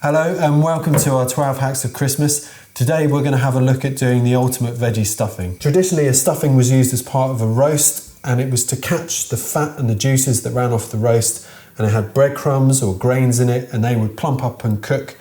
Hello and welcome to our 12 hacks of Christmas. Today we're going to have a look at doing the ultimate veggie stuffing. Traditionally a stuffing was used as part of a roast, and it was to catch the fat and the juices that ran off the roast, and it had breadcrumbs or grains in it, and they would plump up and cook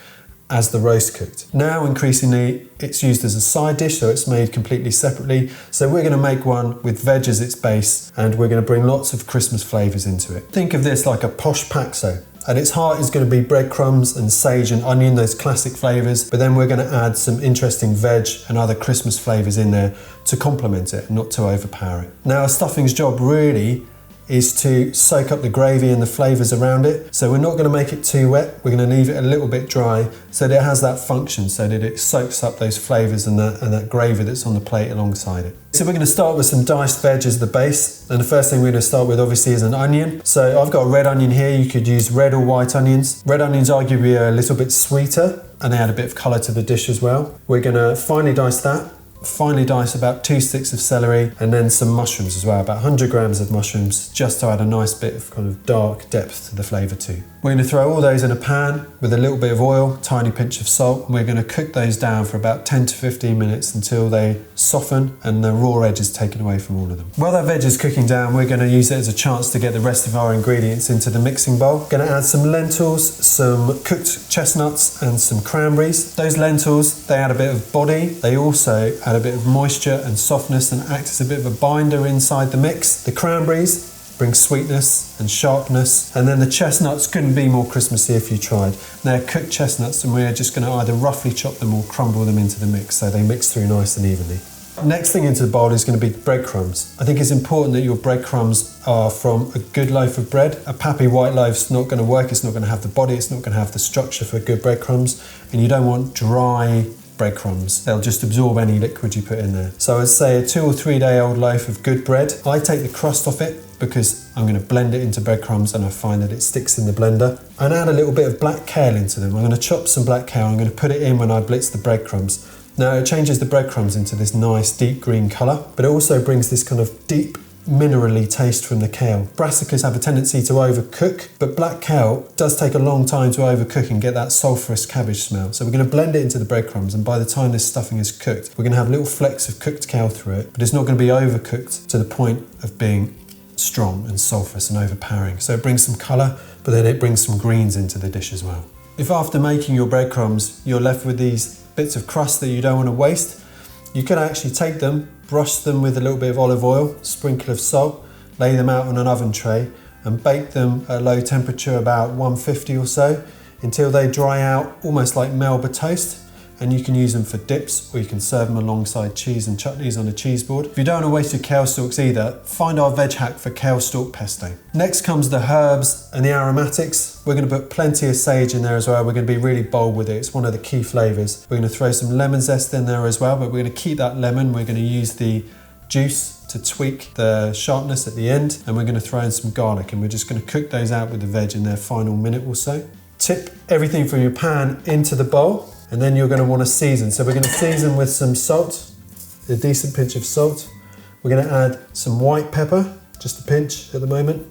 as the roast cooked. Now increasingly it's used as a side dish, so it's made completely separately. So we're going to make one with veg as its base, and we're going to bring lots of Christmas flavours into it. Think of this like a posh paxo. At its heart is going to be breadcrumbs and sage and onion, those classic flavours, but then we're going to add some interesting veg and other Christmas flavours in there to complement it, not to overpower it. Now a stuffing's job really is to soak up the gravy and the flavours around it. So we're not going to make it too wet, we're going to leave it a little bit dry so that it has that function, so that it soaks up those flavours and that gravy that's on the plate alongside it. So we're going to start with some diced veg as the base, and the first thing we're going to start with obviously is an onion. So I've got a red onion here, you could use red or white onions. Red onions arguably are a little bit sweeter and they add a bit of colour to the dish as well. We're going to finely dice that. Finely dice about 2 sticks of celery, and then some mushrooms as well, about 100 grams of mushrooms, just to add a nice bit of kind of dark depth to the flavour too. We're going to throw all those in a pan with a little bit of oil, tiny pinch of salt, and we're going to cook those down for about 10 to 15 minutes until they soften and the raw edge is taken away from all of them. While that veg is cooking down, we're going to use it as a chance to get the rest of our ingredients into the mixing bowl. Going to add some lentils, some cooked chestnuts and some cranberries. Those lentils, they add a bit of body. They also add a bit of moisture and softness and act as a bit of a binder inside the mix. The cranberries bring sweetness and sharpness, and then the chestnuts couldn't be more Christmassy if you tried. They're cooked chestnuts, and we're just going to either roughly chop them or crumble them into the mix so they mix through nice and evenly. Next thing into the bowl is going to be breadcrumbs. I think it's important that your breadcrumbs are from a good loaf of bread. A pappy white loaf's not going to work, it's not going to have the body, it's not going to have the structure for good breadcrumbs, and you don't want dry breadcrumbs. They'll just absorb any liquid you put in there. So I'd say a 2 or 3 day old loaf of good bread. I take the crust off it because I'm going to blend it into breadcrumbs and I find that it sticks in the blender. And add a little bit of black kale into them. I'm going to chop some black kale, I'm going to put it in when I blitz the breadcrumbs. Now it changes the breadcrumbs into this nice deep green colour, but it also brings this kind of deep minerally taste from the kale. Brassicas have a tendency to overcook, but black kale does take a long time to overcook and get that sulphurous cabbage smell. So we're going to blend it into the breadcrumbs, and by the time this stuffing is cooked, we're going to have little flecks of cooked kale through it, but it's not going to be overcooked to the point of being strong and sulphurous and overpowering. So it brings some colour, but then it brings some greens into the dish as well. If after making your breadcrumbs, you're left with these bits of crust that you don't want to waste, you can actually take them, brush them with a little bit of olive oil, sprinkle of salt, lay them out on an oven tray and bake them at a low temperature, about 150 or so, until they dry out almost like Melba toast. And you can use them for dips, or you can serve them alongside cheese and chutneys on a cheese board. If you don't want to waste your kale stalks either, find our veg hack for kale stalk pesto. Next comes the herbs and the aromatics. We're going to put plenty of sage in there as well. We're going to be really bold with it. It's one of the key flavours. We're going to throw some lemon zest in there as well, but we're going to keep that lemon. We're going to use the juice to tweak the sharpness at the end, and we're going to throw in some garlic, and we're just going to cook those out with the veg in their final minute or so. Tip everything from your pan into the bowl, and then you're going to want to season. So we're going to season with some salt, a decent pinch of salt. We're going to add some white pepper, just a pinch at the moment.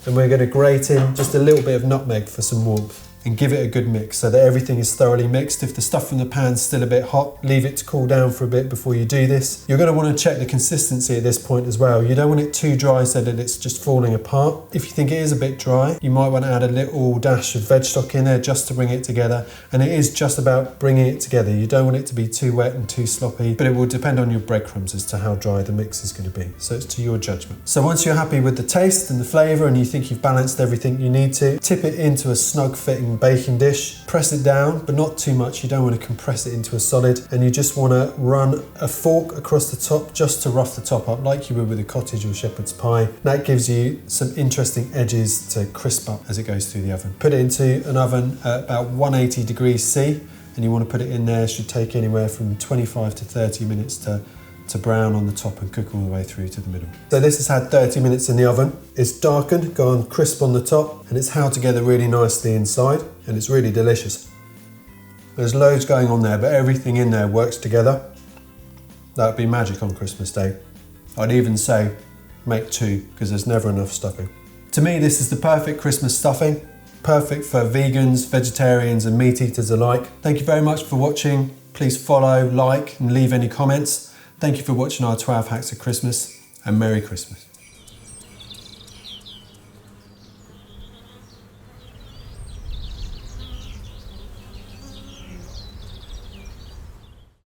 And we're going to grate in just a little bit of nutmeg for some warmth, and give it a good mix so that everything is thoroughly mixed. If the stuff from the pan's still a bit hot, leave it to cool down for a bit before you do this. You're going to want to check the consistency at this point as well. You don't want it too dry so that it's just falling apart. If you think it is a bit dry, you might want to add a little dash of veg stock in there just to bring it together. And it is just about bringing it together. You don't want it to be too wet and too sloppy, but it will depend on your breadcrumbs as to how dry the mix is going to be. So it's to your judgment. So once you're happy with the taste and the flavour and you think you've balanced everything you need to, tip it into a snug fitting baking dish. Press it down, but not too much. You don't want to compress it into a solid, and you just want to run a fork across the top just to rough the top up like you would with a cottage or shepherd's pie. That gives you some interesting edges to crisp up as it goes through the oven. Put it into an oven at about 180 degrees C, and you want to put it in there. It should take anywhere from 25 to 30 minutes to brown on the top and cook all the way through to the middle. So this has had 30 minutes in the oven. It's darkened, gone crisp on the top, and it's held together really nicely inside, and it's really delicious. There's loads going on there, but everything in there works together. That would be magic on Christmas Day. I'd even say make two, because there's never enough stuffing. To me, this is the perfect Christmas stuffing. perfect for vegans, vegetarians and meat eaters alike. Thank you very much for watching. Please follow, like and leave any comments. Thank you for watching our 12 hacks of Christmas, and Merry Christmas.